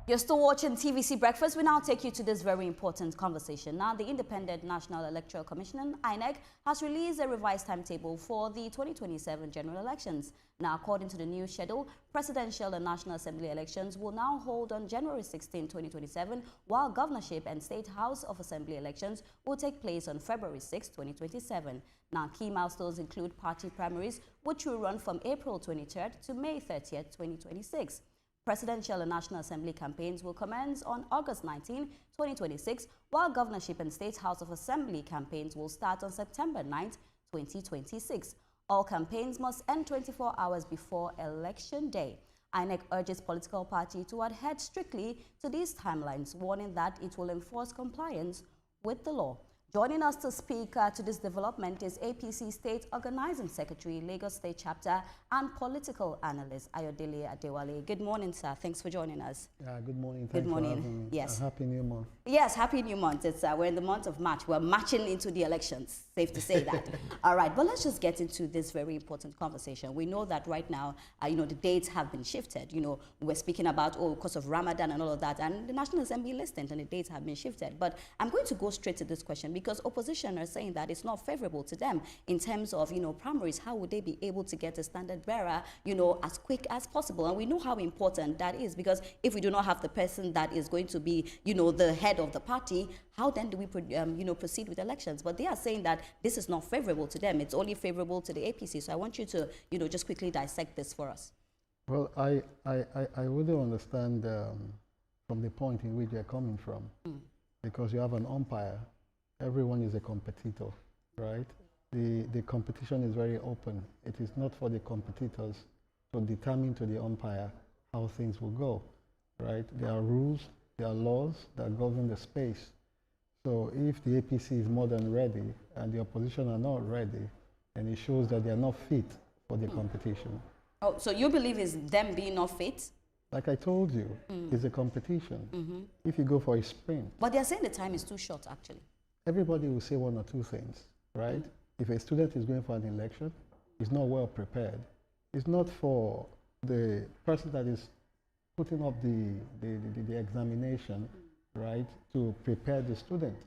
You're still watching TVC Breakfast. We now take you to this very important conversation. Now, the Independent National Electoral Commission, INEC, has released a revised timetable for the 2027 general elections. Now, according to the new schedule, presidential and National Assembly elections will now hold on January 16, 2027, while governorship and State House of Assembly elections will take place on February 6, 2027. Now, key milestones include party primaries, which will run from April 23rd to May 30th, 2026. Presidential and National Assembly campaigns will commence on August 19, 2026, while governorship and State House of Assembly campaigns will start on September 9, 2026. All campaigns must end 24 hours before Election Day. INEC urges political parties to adhere strictly to these timelines, warning that it will enforce compliance with the law. Joining us to speak to this development is APC State Organizing Secretary, Lagos State Chapter, and political analyst Ayodele Adewale. Good morning, sir. Thanks for joining us. Good morning. Good morning. Yes. Happy New Month. Yes, Happy New Month. It's we're in the month of March. We're marching into the elections. Safe to say that. All right, but let's just get into this very important conversation. We know that right now, the dates have been shifted. We're speaking about because of Ramadan and all of that, and the National Assembly listened, and the dates have been shifted. But I'm going to go straight to this question because opposition are saying that it's not favorable to them in terms of, primaries. How would they be able to get a standard bearer, as quick as possible? And we know how important that is, because if we do not have the person that is going to be, the head of the party, how then do we, proceed with elections? But they are saying that this is not favorable to them. It's only favorable to the APC. So I want you to, just quickly dissect this for us. Well, I really understand from the point in which they're coming from, because you have an umpire. Everyone is a competitor, right? The competition is very open. It is not for the competitors to determine to the umpire how things will go, right? There are rules, there are laws that govern the space. So if the APC is more than ready and the opposition are not ready, then it shows that they are not fit for the competition. Oh, so you believe it's them being not fit? Like I told you, it's a competition. If you go for a sprint. But they're saying the time is too short, actually. Everybody will say one or two things, right? If a student is going for an election, he's not well prepared. It's not for the person that is putting up the examination, right, to prepare the student.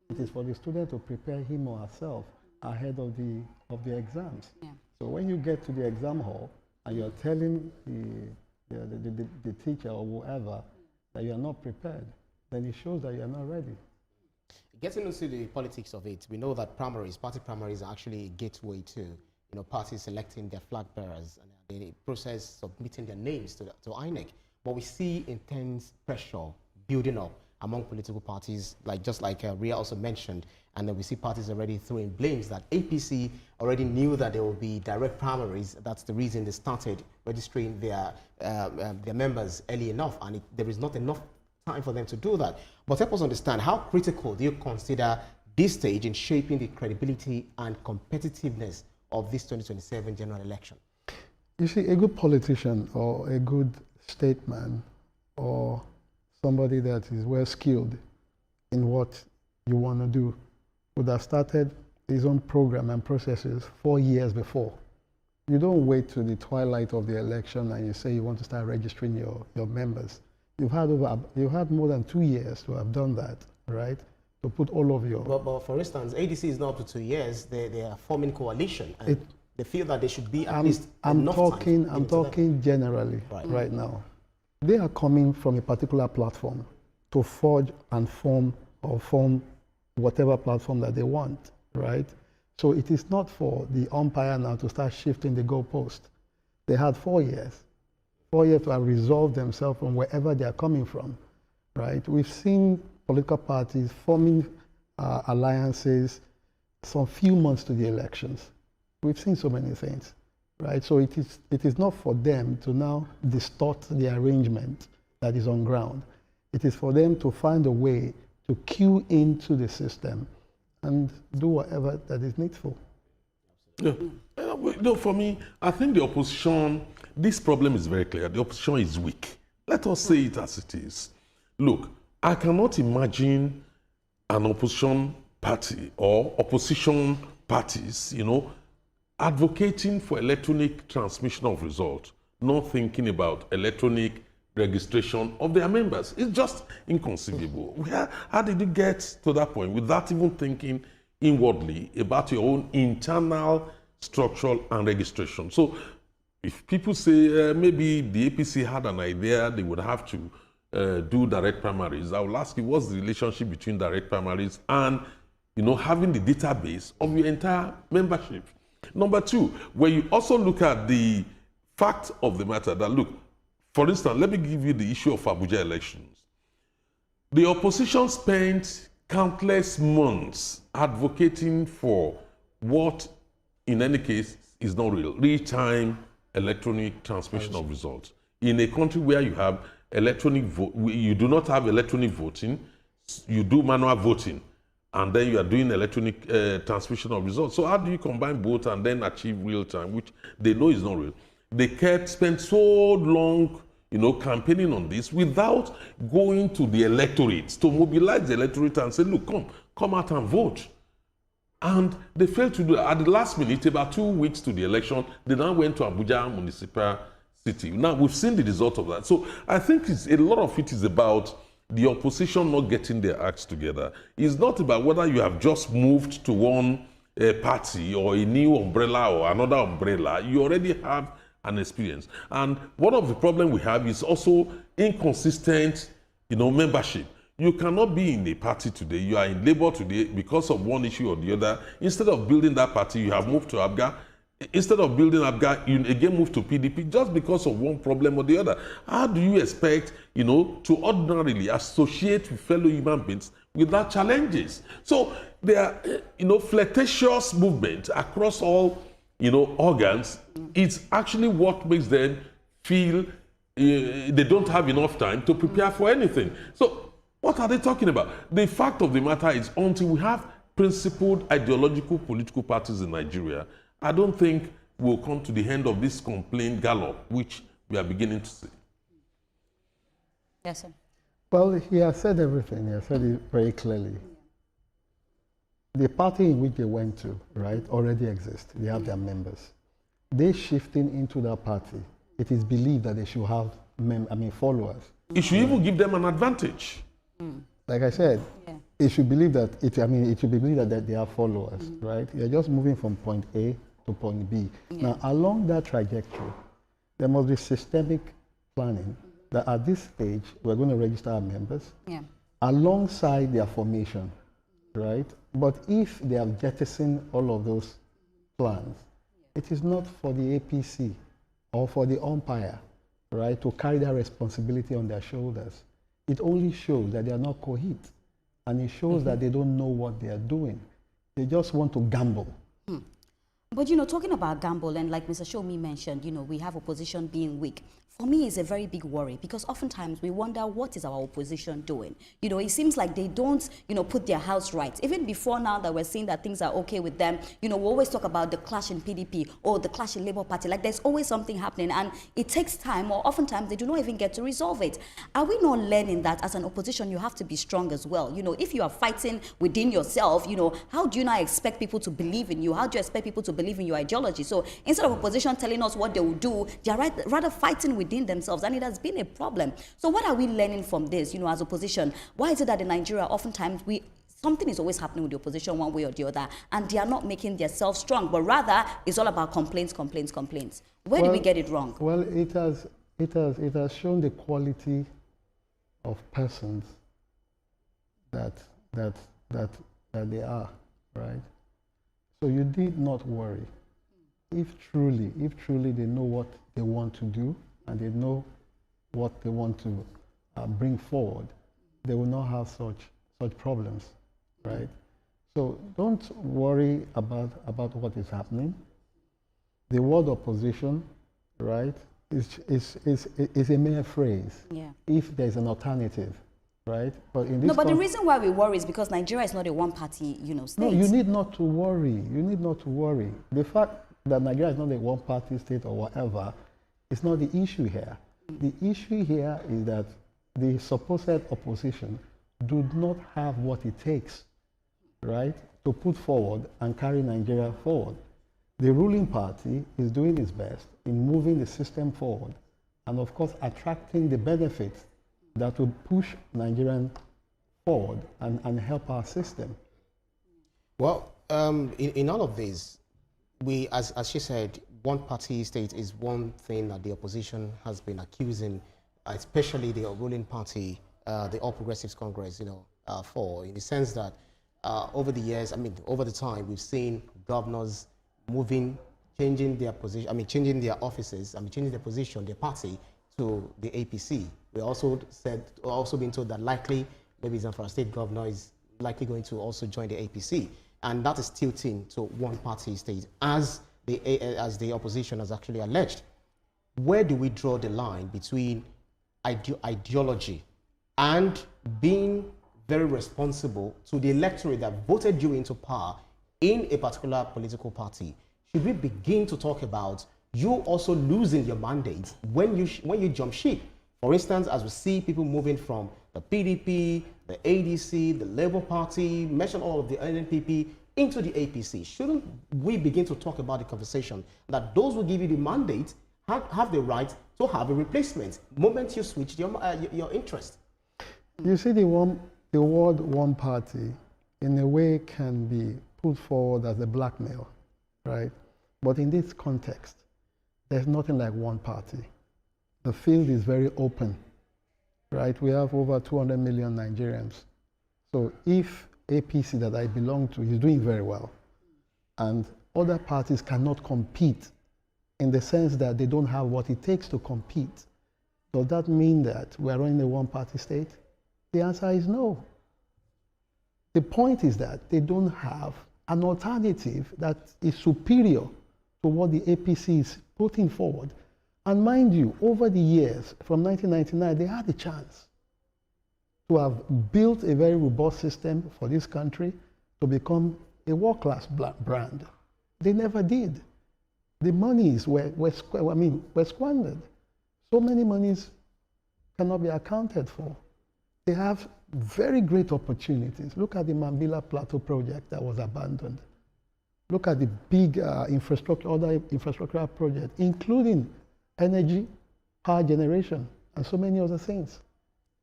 It is for the student to prepare him or herself ahead of the exams. Yeah. So when you get to the exam hall and you're telling the teacher or whoever that you're not prepared, then it shows that you're not ready. Getting into the politics of it, we know that party primaries are actually a gateway to, parties selecting their flag bearers and the process submitting their names to INEC. But we see intense pressure building up among political parties, just like Ria also mentioned, and then we see parties already throwing blames that APC already knew that there will be direct primaries. That's the reason they started registering their members early enough, and there is not enough time for them to do that. But help us understand, how critical do you consider this stage in shaping the credibility and competitiveness of this 2027 general election? You see, a good politician or a good statesman or somebody that is well skilled in what you want to do would have started his own program and processes 4 years before. You don't wait to the twilight of the election and you say you want to start registering your members. You've had more than 2 years to have done that, right? To put all of your... But for instance, ADC is not up to 2 years. They are forming coalition. And they feel that they should be at least enough time. I'm talking generally right now. They are coming from a particular platform to forge and form whatever platform that they want, right? So it is not for the umpire now to start shifting the goalpost. They had 4 years. 4 years to have resolved themselves from wherever they are coming from, right? We've seen political parties forming alliances some few months to the elections. We've seen so many things, right? So it is not for them to now distort the arrangement that is on ground. It is for them to find a way to cue into the system and do whatever that is needful. Yeah. No, for me, I think the opposition, this problem is very clear. The opposition is weak. Let us say it as it is. Look, I cannot imagine an opposition party or opposition parties, advocating for electronic transmission of results, not thinking about electronic registration of their members. It's just inconceivable. How did you get to that point without even thinking inwardly about your own internal structural and registration? So if people say maybe the APC had an idea they would have to do direct primaries, I will ask you, what's the relationship between direct primaries and having the database of your entire membership? Number two, when you also look at the fact of the matter that, look, for instance, let me give you the issue of Abuja elections. The opposition spent countless months advocating for what, in any case, is not real-time electronic transmission of results. In a country where you have electronic vote, you do not have electronic voting, you do manual voting, and then you are doing electronic transmission of results. So how do you combine both and then achieve real time, which they know is not real? They spent so long, campaigning on this without going to the electorate to mobilize the electorate and say, look, come out and vote. And they failed to do that. At the last minute, about 2 weeks to the election, they now went to Abuja Municipal City. Now, we've seen the result of that. So I think a lot of it is about the opposition not getting their acts together. It's not about whether you have just moved to one party or a new umbrella or another umbrella. You already have an experience. And one of the problems we have is also inconsistent, membership. You cannot be in a party today, you are in Labour today because of one issue or the other. Instead of building that party, you have moved to ABGA. Instead of building ABGA, you again move to PDP just because of one problem or the other. How do you expect, to ordinarily associate with fellow human beings without challenges? So there are, flirtatious movement across all, organs. It's actually what makes them feel they don't have enough time to prepare for anything. So what are they talking about? The fact of the matter is, until we have principled ideological political parties in Nigeria, I don't think we'll come to the end of this complaint gallop, which we are beginning to see. Yes, sir. Well, he has said everything. He has said it very clearly. The party in which they went to, right, already exists. They have their members. They shifting into that party, it is believed that they should have followers. It should even give them an advantage. Like I said, it should believe that it should be believed that they have followers, right? You're just moving from point A to point B. Now, along that trajectory, there must be systemic planning that at this stage, we're going to register our members alongside their formation, right? But if they have jettisoned all of those plans, it is not for the APC or for the umpire, right, to carry that responsibility on their shoulders. It only shows that they are not coherent, and it shows that they don't know what they are doing. They just want to gamble. But, talking about gamble, and like Mr. Shomi mentioned, we have opposition being weak. For me, it's a very big worry, because oftentimes we wonder, what is our opposition doing? It seems like they don't, put their house right. Even before now that we're seeing that things are okay with them, we always talk about the clash in PDP or the clash in Labour Party. Like, there's always something happening, and it takes time, or oftentimes they do not even get to resolve it. Are we not learning that as an opposition, you have to be strong as well? If you are fighting within yourself, how do you not expect people to believe in you? How do you expect people to believe in your ideology? So instead of opposition telling us what they will do, they're rather fighting within themselves, and it has been a problem. So what are we learning from this, as opposition? Why is it that in Nigeria, oftentimes something is always happening with the opposition one way or the other, and they are not making themselves strong, but rather it's all about complaints. Where did we get it wrong? Well, it has shown the quality of persons that they are, right? So you need not worry. If truly they know what they want to do, and they know what they want to bring forward, they will not have such problems, right? So don't worry about what is happening. The word opposition, right, is a mere phrase. If there's an alternative, right? But in this but the reason why we worry is because Nigeria is not a one-party, state. No, you need not to worry. You need not to worry. The fact that Nigeria is not a one-party state or whatever, it's not the issue here. The issue here is that the supposed opposition do not have what it takes, right, to put forward and carry Nigeria forward. The ruling party is doing its best in moving the system forward, and of course attracting the benefits that will push Nigerian forward and help our system. Well, in all of this, we, as she said, one-party state is one thing that the opposition has been accusing, especially the ruling party, the All Progressives Congress, for, in the sense that over the years, over the time, we've seen governors changing their position, changing their offices, changing their position, their party to the APC. We also been told that likely, maybe Zamfara State governor is likely going to also join the APC. And that is tilting to one-party state, as the opposition has actually alleged. Where do we draw the line between ideology and being very responsible to the electorate that voted you into power in a particular political party? Should we begin to talk about you also losing your mandate when you jump ship? For instance, as we see people moving from the PDP, the ADC, the Labour Party, mention all of the NNPP, into the APC. Shouldn't we begin to talk about the conversation that those who give you the mandate have the right to have a replacement moment you switch your interest? You see, the word one party, in a way, can be put forward as a blackmail, right? But in this context, there's nothing like one party. The field is very open, right? We have over 200 million Nigerians. So if APC that I belong to is doing very well, and other parties cannot compete in the sense that they don't have what it takes to compete, does that mean that we are running a one-party state? The answer is no. The point is that they don't have an alternative that is superior to what the APC is putting forward. And mind you, over the years, from 1999, they had the chance to have built a very robust system for this country to become a world-class brand. They never did. The monies were squandered. So many monies cannot be accounted for. They have very great opportunities. Look at the Mambila Plateau project that was abandoned. Look at the big other infrastructural projects, including energy, power generation, and so many other things.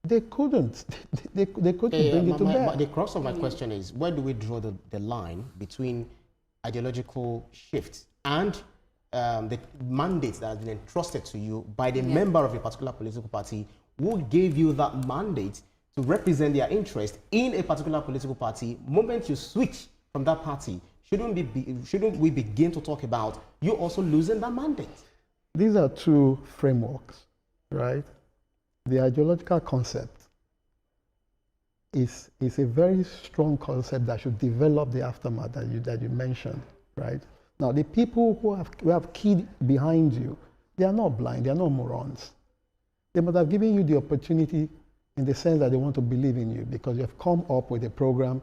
They couldn't. They couldn't bring it to bear. The crux of my question is, where do we draw the line between ideological shifts and the mandates that have been entrusted to you by the member of a particular political party who gave you that mandate to represent their interest in a particular political party? Moment you switch from that party, shouldn't we begin to talk about you also losing that mandate? These are two frameworks, right? The ideological concept is a very strong concept that should develop the aftermath that you mentioned, right? Now, the people who have keyed behind you, they are not blind, they are not morons. They must have given you the opportunity in the sense that they want to believe in you because you have come up with a program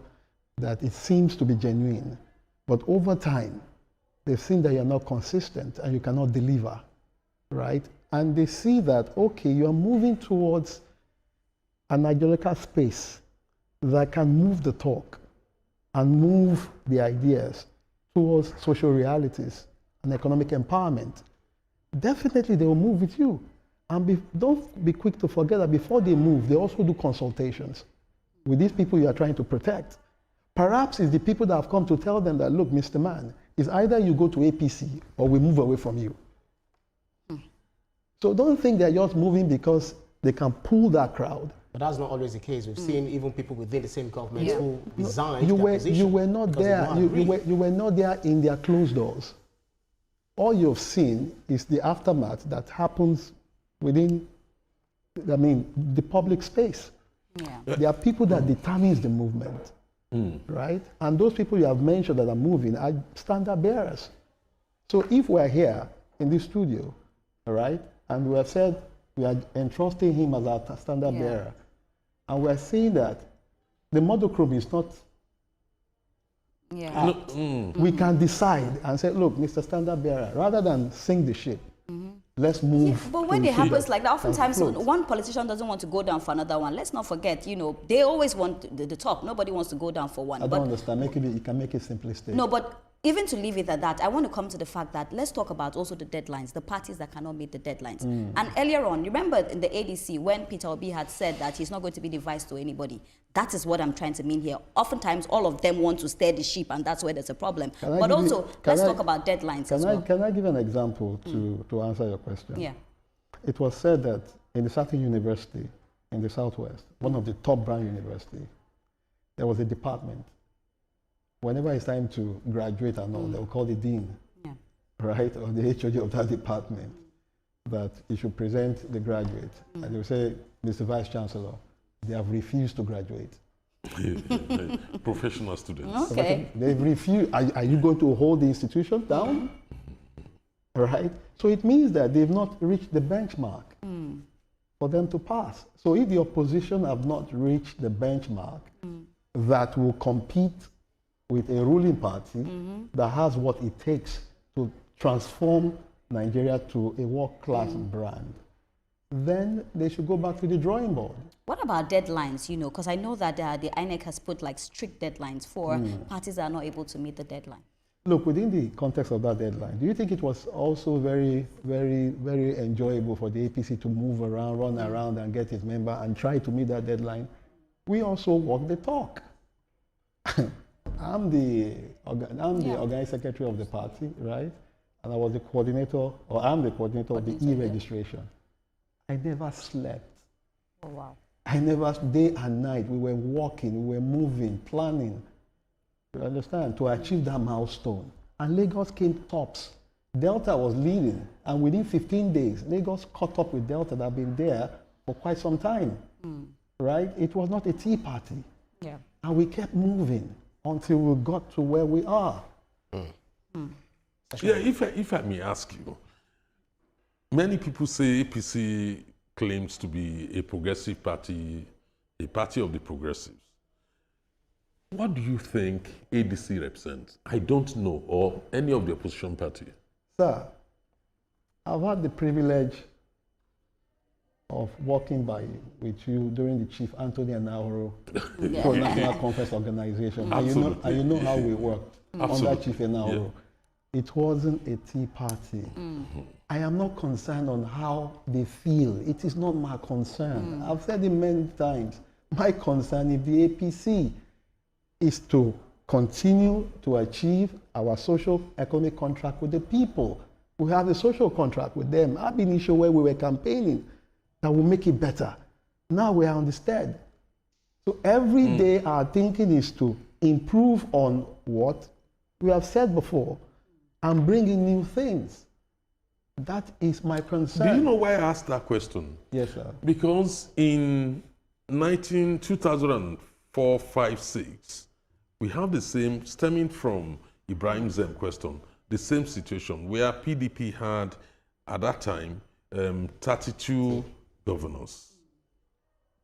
that it seems to be genuine. But over time, they've seen that you're not consistent and you cannot deliver, right? And they see that, okay, you are moving towards an ideological space that can move the talk and move the ideas towards social realities and economic empowerment. Definitely they will move with you. And don't be quick to forget that before they move, they also do consultations with these people you are trying to protect. Perhaps it's the people that have come to tell them that, look, Mr. Man, it's either you go to APC or we move away from you. So don't think they're just moving because they can pull that crowd. But that's not always the case. We've seen even people within the same government who resigned. You were not there. You were not there in their closed doors. All you've seen is the aftermath that happens within, the public space. Yeah. There are people that determines the movement, right? And those people you have mentioned that are moving are standard bearers. So if we're here in this studio, all right, and we have said we are entrusting him as our standard bearer, and we're saying that the monochrome is not we can decide and say, look, Mr. Standard Bearer, rather than sink the ship, let's move. But when it happens like that, oftentimes one politician doesn't want to go down for another one. Let's not forget, they always want the top. Nobody wants to go down for one. I don't understand. You can make it simplistic. No, but even to leave it at that, I want to come to the fact that let's talk about also the deadlines, the parties that cannot meet the deadlines. And earlier on, remember in the ADC when Peter Obi had said that he's not going to be the vice to anybody. That is what I'm trying to mean here. Oftentimes, all of them want to steer the ship, and that's where there's a problem. But also, let's talk about deadlines as well. Can I give an example to answer your question? Yeah. It was said that in the certain university in the Southwest, one of the top brand university, there was a department. Whenever it's time to graduate and all, they'll call the dean, right, or the HOD of that department, that he should present the graduate. And they'll say, Mr. Vice Chancellor, they have refused to graduate. Professional students. Okay. They've refused. Are you going to hold the institution down? Right? So it means that they've not reached the benchmark for them to pass. So if the opposition have not reached the benchmark that will compete with a ruling party that has what it takes to transform Nigeria to a world-class brand, then they should go back to the drawing board. What about deadlines, you know, because I know that the INEC has put like strict deadlines for parties that are not able to meet the deadline. Look, within the context of that deadline, do you think it was also very, very, very enjoyable for the APC to move around, run around and get its member and try to meet that deadline? We also walk the talk. I'm the organizing secretary of the party, right? And I was the coordinator, or I'm the coordinator of the e-registration. I never slept. Oh, wow. I never, day and night, we were walking, we were moving, planning, you understand, to achieve that milestone. And Lagos came tops. Delta was leading, and within 15 days, Lagos caught up with Delta that had been there for quite some time, right? It was not a tea party. Yeah. And we kept moving until we got to where we are. Yeah, if I may ask you, many people say APC claims to be a progressive party, a party of the progressives. What do you think ADC represents? I don't know, or any of the opposition party. Sir, I've had the privilege of working with you during the Chief Anthony Enahoro National Conference Organization. And you know how we worked under Chief Enahoro. Yeah. It wasn't a tea party. I am not concerned on how they feel. It is not my concern. I've said it many times. My concern is the APC is to continue to achieve our social economic contract with the people. We have a social contract with them. I've been issue where we were campaigning that will make it better. Now we are on the stead. So every day our thinking is to improve on what we have said before and bring in new things. That is my concern. Do you know why I asked that question? Yes, sir. Because in 2004, 5, 6, we have the same, stemming from Ibrahim Zem question, the same situation where PDP had, at that time, 32 governors.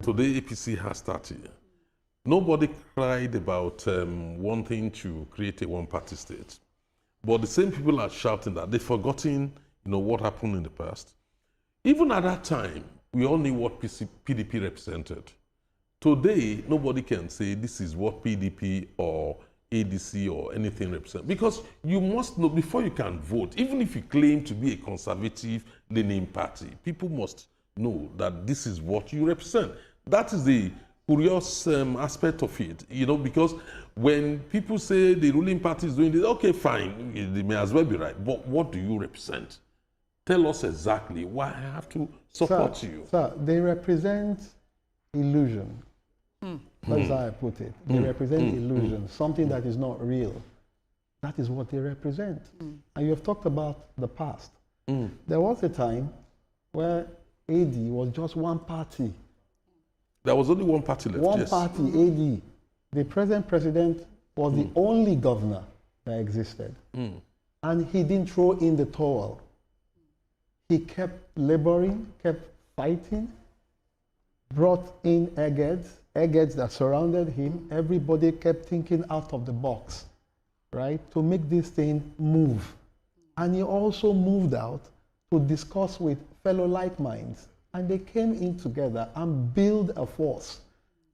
Today, APC has 30. Nobody cried about wanting to create a one-party state. But the same people are shouting that they've forgotten, what happened in the past. Even at that time, we all knew what PDP represented. Today, nobody can say this is what PDP or ADC or anything represents. Because you must know, before you can vote, even if you claim to be a conservative-leaning party, people must know that this is what you represent. That is the curious aspect of it, because when people say the ruling party is doing this, okay, fine, they may as well be right, but what do you represent? Tell us exactly why I have to support you. Sir, they represent illusion. That's how I put it. They represent illusion, something that is not real. That is what they represent. And you have talked about the past. There was a time where AD was just one party. There was only one party left. One party, AD. The present president was the only governor that existed. And he didn't throw in the towel. He kept laboring, kept fighting, brought in eggheads that surrounded him. Everybody kept thinking out of the box, right, to make this thing move. And he also moved out to discuss with fellow like minds. And they came in together and built a force.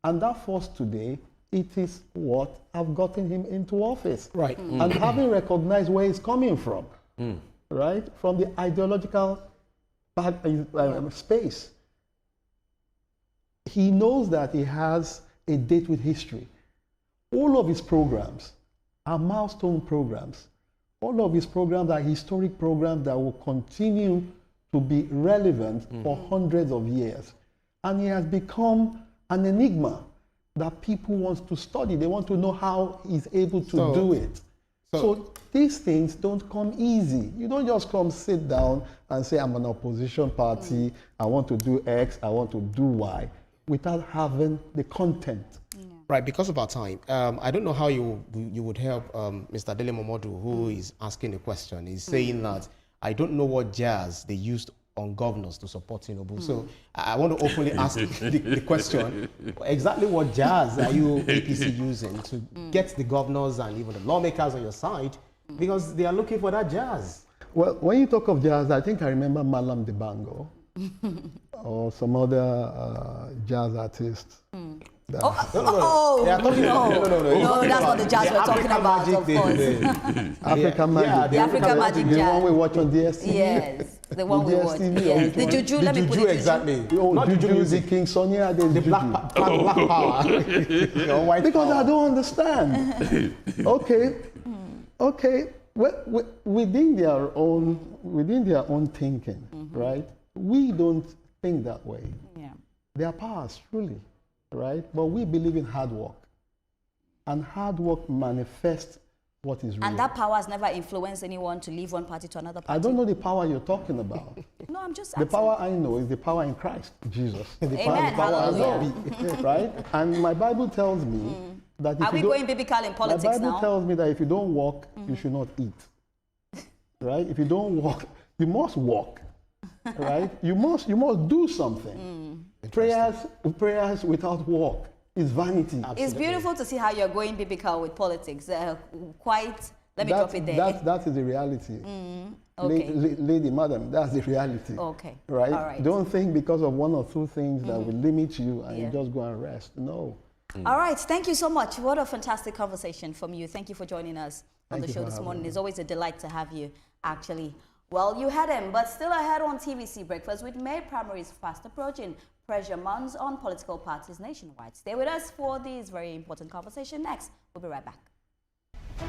And that force today it is what have gotten him into office. Right. And having recognized where he's coming from, right, from the ideological space, he knows that he has a date with history. All of his programs are milestone programs. All of his programs are historic programs that will continue to be relevant for hundreds of years. And he has become an enigma that people want to study. They want to know how he's able to do it. So these things don't come easy. You don't just come sit down and say, I'm an opposition party, I want to do X, I want to do Y, without having the content. Right, because of our time, I don't know how you would help Mr. Dele Momodu, who is asking the question. He's saying that I don't know what jazz they used on governors to support Tinubu. So I want to openly ask the question, exactly what jazz are you APC using to get the governors and even the lawmakers on your side, because they are looking for that jazz? Well, when you talk of jazz, I think I remember Malam Dibango or some other jazz artists. No, that's not the jazz we're talking about, of course. African Magic. The African Magic jazz. The one we watch on DSTV. Yes, the one we watch. Yes. The juju, let me put it exactly. Not juju music, King Sonia, the black power. Because I don't understand. Okay. Well, within their own thinking, right? We don't think that way. Yeah. They are powers, truly, right? But we believe in hard work, and hard work manifests what is real. And that power has never influenced anyone to leave one party to another party. I don't know the power you're talking about. No, I'm just The power I know is the power in Christ, Jesus. Amen. Power Hallelujah. right? And my Bible tells me that if Are we going biblical in politics my Bible now? tells me that if you don't walk, you should not eat. Right? If you don't walk, you must walk. Right? You must do something. Prayers without work is vanity. Absolutely. It's beautiful to see how you're going biblical with politics. Drop it there. That is the reality. Okay. Lady, madam, that's the reality. Okay. Right? All right. Don't think because of one or two things that will limit you and you just go and rest. No. All right. Thank you so much. What a fantastic conversation from you. Thank you for joining us on the show this morning. It's always a delight to have you, actually. Well, you had him, but still ahead on TVC Breakfast with May primaries fast approaching. Pressure mounts on political parties nationwide. Stay with us for this very important conversation next. We'll be right back.